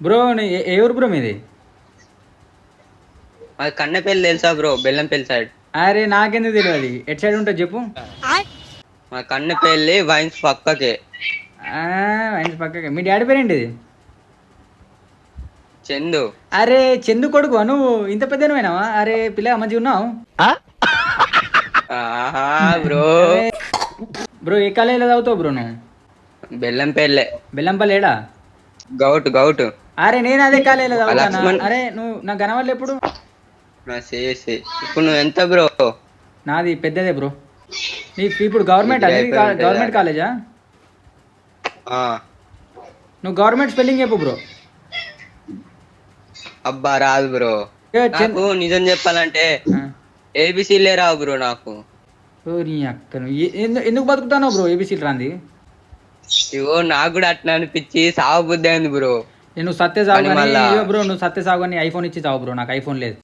Bro ఏ ఊరు bro మీది? అది కన్నెపల్లి తెలుసా బ్రో? బెల్లంపల్లి సైడ్. అరే నాకెందుకు తెలియదు, ఎటు సైడ్ ఉంటుంది చెప్పు. మా కన్నెపల్లి వైన్స్ పక్కకే. ఆయన పక్కకి. మీ డాడీ పేరేంటిది? చందు. అరే చందు కొడుకు నువ్వు, ఇంత పెద్దనమైనావా? అరే పిల్ల మంచిగా ఉన్నావు ఆహా బ్రో. బ్రో. ఏ కాలేజీలో చదువుతావు బ్రో నువ్వు? బెల్లంపల్లె. బెల్లంపల్లి ఏడా? గౌట్ గౌట్. అరే నేను అదే కాలేజీలో చదువుతానా. లక్ష్మణ్. అరే నువ్వు నాకు కనవాలి ఎప్పుడు? నా చేసి ఇప్పుడు నువ్వు ఎంత బ్రో? నాది పెద్దదే బ్రో. నీ ఇప్పుడు గవర్నమెంట్ డిగ్రీ అనేది అయిపోయి గవర్నమెంట్ ఉంటుందా? కాలేజా? ఆ, నువ్వు గవర్నమెంట్ స్పెల్లింగ్ చెప్పు బ్రో. అబ్బా రాదు బ్రో. ఏ, నాకు నిజం చెప్పాలంటే ఆ. ఏబిసిలే రావు బ్రో నాకు. ఓ నీ అక్కను ఎందుకు బతుకుతానో బ్రో ఏబిసీలు రాంది? ఇగో నాకు కూడా అట్లా అనిపించి సాగు బుద్ధి అయింది బ్రో. నువ్వు సత్తే సాగు కానీ కానీ మళ్ళా- ఇగో బ్రో, నువ్వు సత్తే సాగు అని ఐఫోన్ ఇచ్చి చావు బ్రో. నాకు ఐఫోన్ లేదు.